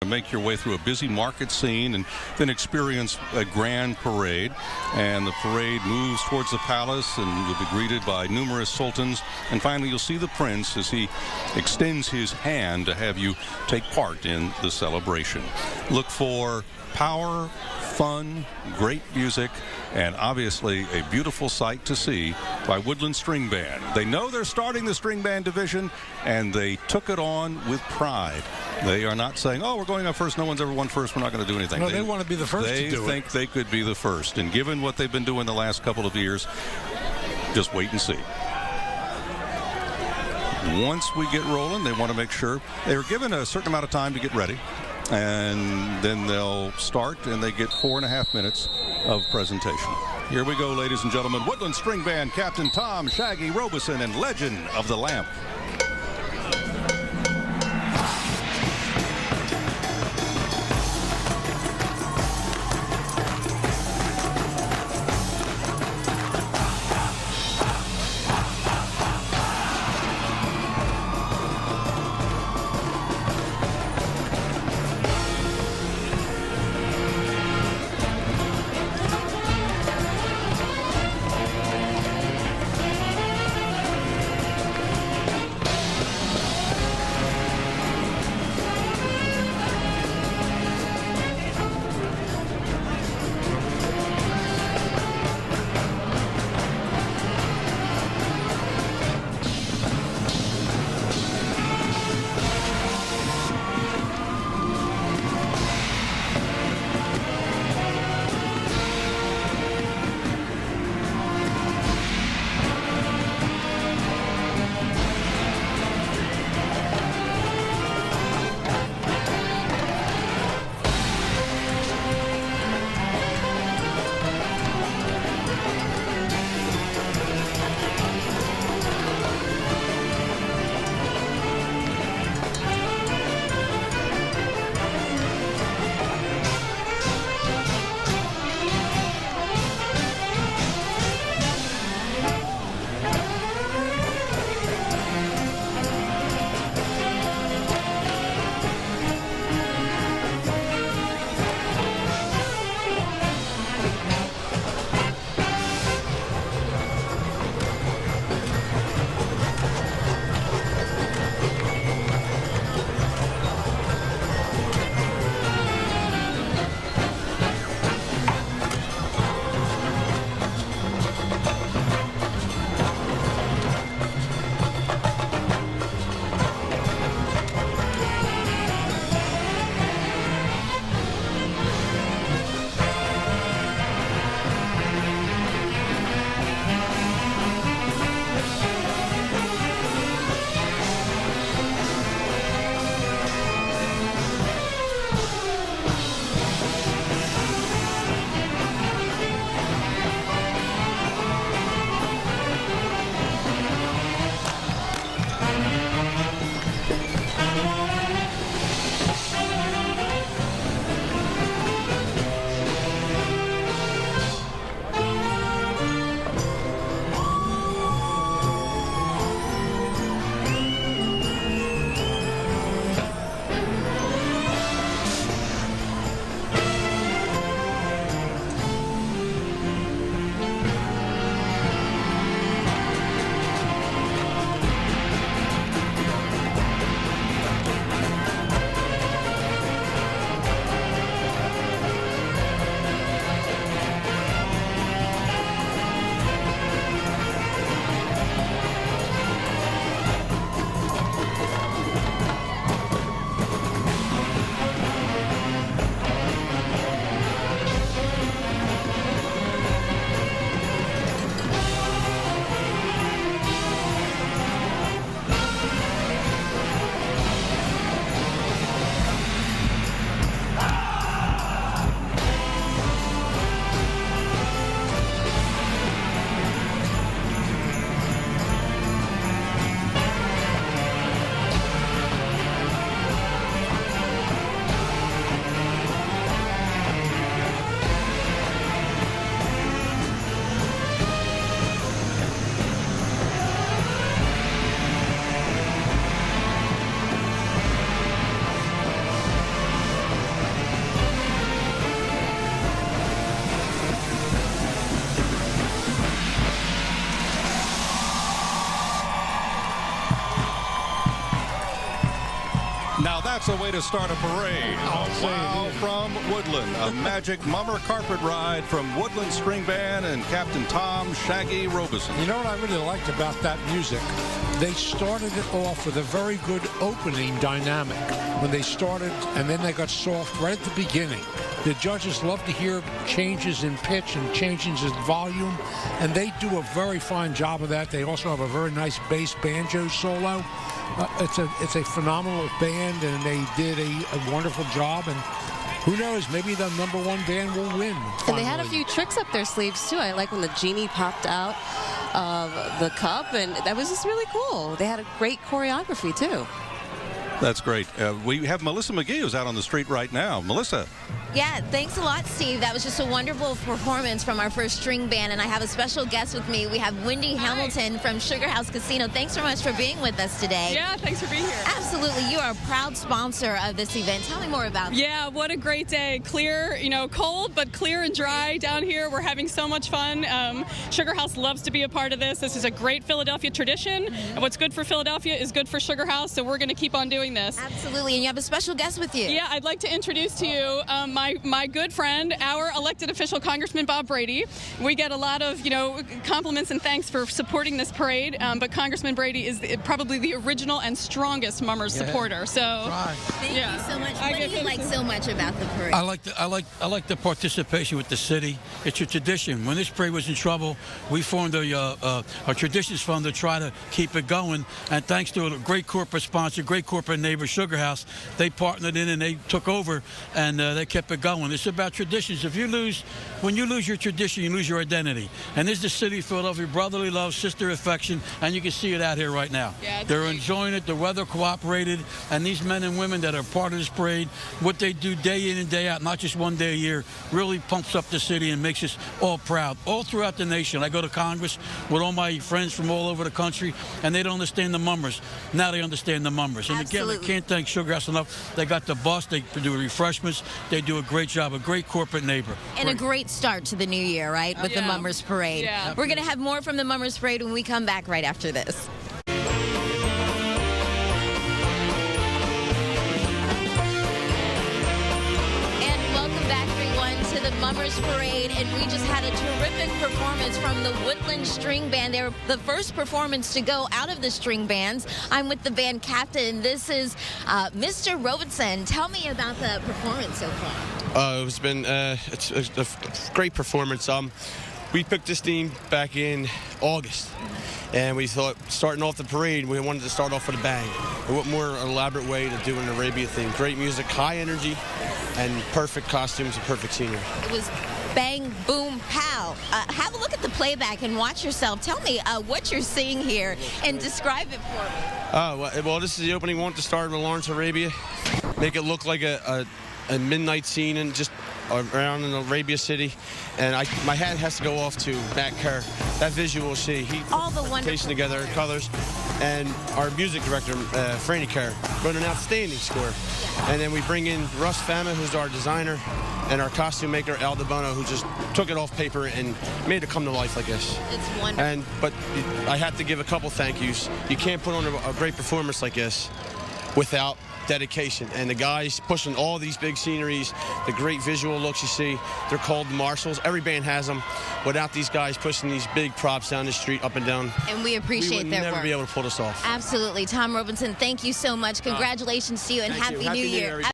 Make your way through a busy market scene and then experience a grand parade. And the parade moves towards the palace, and you'll be greeted by numerous sultans. And finally, you'll see the prince as he extends his hand to have you take part in the celebration. Look for power, fun, great music, and obviously a beautiful sight to see by Woodland String Band. They know they're starting the string band division, and they took it on with pride. They are not saying, oh, we're going up first. No one's ever won first. We're not going to do anything. No, they want to be the first to do it. They think they could be the first. And given what they've been doing the last couple of years, just wait and see. Once we get rolling, they want to make sure they were given a certain amount of time to get ready. And then they'll start, and they get 4.5 minutes of presentation. Here we go, ladies and gentlemen. Woodland String Band, Captain Tom Shaggy Robeson, and Legend of the Lamp. That's a way to start a parade. Wow, from Woodland, a magic mummer carpet ride from Woodland String Band and Captain Tom Shaggy Robeson. You know what I really liked about that music? They started it off with a very good opening dynamic when they started, and then they got soft right at the beginning. The judges love to hear changes in pitch and changes in volume, and they do a very fine job of that. They also have a very nice bass banjo solo. It's a phenomenal band, and they did a wonderful job. And who knows, maybe the #1 band will win. Finally. And they had a few tricks up their sleeves, too. I like when the genie popped out of the cup, and that was just really cool. They had a great choreography, too. That's great. We have Melissa McGee, who's out on the street right now. Melissa. Yeah, thanks a lot, Steve. That was just a wonderful performance from our first string band, and I have a special guest with me. We have Wendy Hamilton from Sugar House Casino. Thanks so much for being with us today. Yeah, thanks for being here. Absolutely. You are a proud sponsor of this event. Tell me more about it. Yeah, what a great day. Clear, cold, but clear and dry down here. We're having so much fun. Sugar House loves to be a part of this. This is a great Philadelphia tradition, and what's good for Philadelphia is good for Sugar House, so we're going to keep on doing this. Absolutely, and you have a special guest with you. Yeah, I'd like to introduce to you my good friend, our elected official, Congressman Bob Brady. We get a lot of, compliments and thanks for supporting this parade, but Congressman Brady is probably the original and strongest Mummers supporter. So, Thank you so much. What do you like so much about the parade? I like the participation with the city. It's a tradition. When this parade was in trouble, we formed a traditions fund to try to keep it going. And thanks to a great corporate sponsor, great corporate neighbor, Sugar House, they partnered in and they took over, and they kept it going. It's about traditions. When you lose your tradition, you lose your identity. And this is the city of Philadelphia, brotherly love, sister affection, and you can see it out here right now. Yeah, they're enjoying it. The weather cooperated, and these men and women that are part of this parade, what they do day in and day out, not just one day a year, really pumps up the city and makes us all proud. All throughout the nation. I go to Congress with all my friends from all over the country, and they don't understand the Mummers. Now they understand the Mummers. And again, I can't thank Sugar House enough. They got the bus. They do refreshments. They do a great job. A great corporate neighbor. And a great start to the new year, right? With the Mummers Parade. Yeah. We're going to have more from the Mummers Parade when we come back right after this. The Mummers Parade, and we just had a terrific performance from the Woodland String Band. They were the first performance to go out of the string bands. I'm with the band captain. This is Mr. Robeson. Tell me about the performance so far. It's been it's a great performance. We picked this theme back in August, and we thought, starting off the parade, we wanted to start off with a bang. And what more elaborate way to do an Arabia theme? Great music, high energy, and perfect costumes and perfect scenery. It was bang, boom, pow. Have a look at the playback and watch yourself. Tell me what you're seeing here and describe it for me. Well, this is the opening one to start with Lawrence Arabia. Make it look like a midnight scene and just around in Arabia City, and my hat has to go off to Matt Kerr. That visual, he all the pasting together colors, and our music director, Franny Kerr, wrote an outstanding score. And then we bring in Russ Fama, who's our designer, and our costume maker, Al DeBono, who just took it off paper and made it come to life like this. It's wonderful. But I have to give a couple thank yous. You can't put on a great performance like this without dedication, and the guys pushing all these big sceneries, the great visual looks you see. They're called marshals. Every band has them. Without these guys pushing these big props down the street, up and down, and we appreciate their work. We would never be able to pull this off. Absolutely. Tom Robeson, thank you so much. Congratulations to you, and Happy New Year.